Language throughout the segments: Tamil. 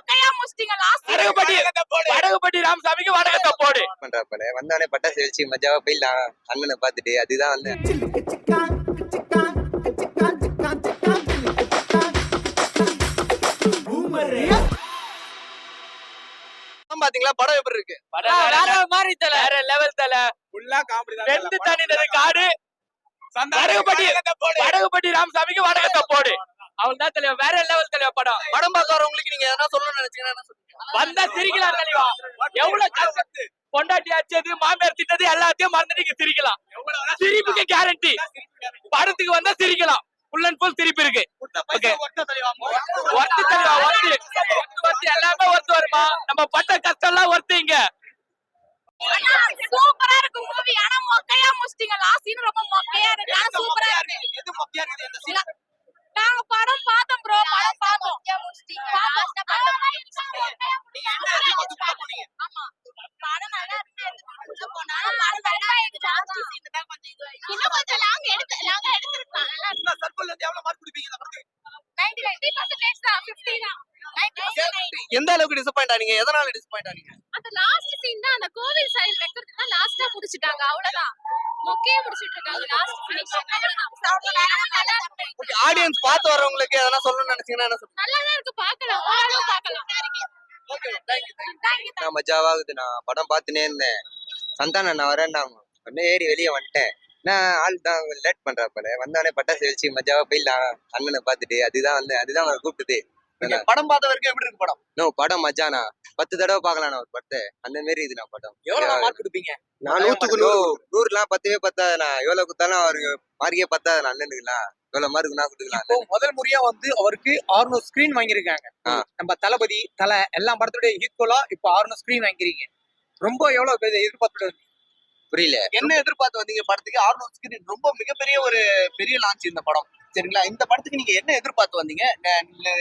மொக்கையா முடிச்சிட்டீங்க லாஸ்ட். வடகுபட்டி ராமசாமிக்கு வடகத்தை போடு பண்றாப்பல வந்தவனே பட்டாசு வச்சு மஜாவா போயிடலாம் அண்ணனை பார்த்துட்டு அதுதான் வந்து பாத்தீங்களா படம் எப்படி இருக்கு? வேற மாதிரி தல, வேற லெவல் தல. ஃபுல்லா காமெடி தான். வெந்து தண்ணினது காடு. வடகுபட்டி ராமசாமிக்கு வடகத்தை போடு. அவள்தான் தலைவா, வேற லெவல் தலைவா படம். படம் பார்க்க வரவங்களுக்கு நீங்க எதனா சொல்லணும்னு நினைச்சீங்கன்னா என்ன சொல்லுங்க? வந்தா சிரிக்கலாம் தலைவா. எவ்வளவு கஷ்டத்து பொண்டாட்டி அடிச்சது மாமியார் திட்டது எல்லாத்தையும் மறந்துட்டு நீங்க சிரிக்கலாம். சிரிப்புக்கு கேரண்டி. படத்துக்கு வந்தா சிரிக்கலாம். ஃபுல் அண்ட் ஃபுல் சிரிப்பு இருக்கு. ஓகே ஒர்த்து தலைவா, ஒர்த்து எல்லாமே ஒர்த்து வருமா? நம்ம பட்ட கஷ்டம் எல்லாம் ஒர்த்து இங்க. சூப்பரா இருக்கு மூவி. ஆனா மொக்கையா முடிச்சிட்டீங்க லாஸ்ட் சீன் ரொம்ப மொக்கையா இருக்கு. ஆனா சூப்பரா இருக்கு. எது மொக்கையா இருக்குது இந்த சீன்? நாங்க படம் பார்த்தோம் ப்ரோ, படம் பார்த்தோம். லாஸ்ட் படம் நீங்க என்ன எதிர்பார்த்து போனீங்க? ஆமா படம் நல்லா இருக்கு. கொஞ்சம் போனாலும் படம் நல்லா இருக்கு. லாஸ்ட் சீன் தான் கொஞ்சம் இது இன்னும் கொஞ்சம் லாங் எடுத்துருக்கலாம். நல்லா இருக்கு. என்ன சர்க்கிள்ல இருந்து எவ்வளவு மார்க் கொடுப்பீங்க இந்த படத்துக்கு? 90% தான், 50 தான். 90%. எந்த அளவுக்கு டிசப்பாயிண்ட் ஆனீங்க? எதனால டிசப்பாயிண்ட் ஆனீங்க? அந்த லாஸ்ட் சீன் தான், அந்த கோவில் சைடு வைக்கிறது தான் லாஸ்டா முடிச்சிட்டாங்க. அவ்வளவுதான். மொக்கையா முடிச்சிட்டு இருக்காங்க லாஸ்ட் ஃபினிஷ். ஓகே, ஆடியன்ஸ் பார்த்து வரவங்களுக்கு எதனா சொல்லணும்னு நினைச்சீங்கன்னா என்ன சொல்லுங்க? நல்லா தான் இருக்கு, பார்க்கலாம். ஓரளவு பார்க்கலாம். Okay, thank you. நான் மஜாவாகுது. நான் படம் பார்த்துனே இருந்தேன். சந்தானம் நான் வரேன்டாங்க உடனே ஏறி வெளியே வந்துட்டேன். நான் ஆள் தான் லேட் பண்றாப்பல வந்தவனே பட்டாசு வச்சு மஜாவா போயிடலாம் அண்ணனை பார்த்துட்டு அதுதான் அவரை கூப்பிட்டுது. நீங்க படம் பார்த்த வரைக்கும் எப்படி இருக்கு படம்? படம் மஜானா 10 தடவை பாக்கலாம் நான் ஒரு படத்தை. அந்த மாரி இது நான் படம் எவ்வளவு மார்க் கொடுப்பீங்க? நான் 100க்கு 100லாம் 10வே பத்தாதுண்ணா. எவ்வளவு கொடுத்தாலும் அவருக்கு மார்க்கே பத்தாது அண்ணனுக்குலாம். எவ்வளவு மார்க்குனா கொடுக்கலாம். இப்போ முதல் முறையா வந்து அவருக்கு 600 ஸ்கிரீன் வாங்கியிருக்காங்க. நம்ம தளபதி தலை எல்லா படத்தோட ஈக்குவலா இப்போ 600 ஸ்கிரீன் வாங்கிருக்கீங்க. ரொம்ப எவ்வளவு எதிர்பார்த்து புரியல என்ன எதிர்பார்த்து வந்தீங்க படத்துக்கு? 600 ஸ்கிரீன் ரொம்ப மிகப்பெரிய ஒரு பெரிய லான்ச் இந்த படம். சரிங்களா, இந்த படத்துக்கு நீங்க என்ன எதிர்பார்த்து வந்தீங்க?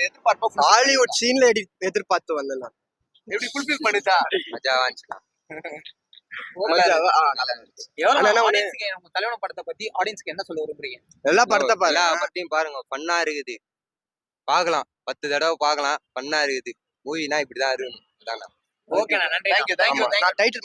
எதிர்பார்ப்பா ஹாலிவுட் சீன்ல எதிர்பார்த்து வந்தேன் நான். எப்படி ஃபுல்ஃபில் பண்ணுச்சா? மஜாவா இருந்துச்சுண்ணா. உங்க தலைவன படத்தை பத்தி ஆடியன்ஸ்க்கு என்ன சொல்ல விரும்புறீங்க? எல்லா படத்தையும் பாருங்க, ஃபன்னா இருக்குது. பாக்கலாம், 10 தடவை பாக்கலாம், ஃபன்னா இருக்குது. மூவினா இப்படிதான் இருக்கணும். ஓகே, நன்றி. தேங்க்யூ. டைட்டில்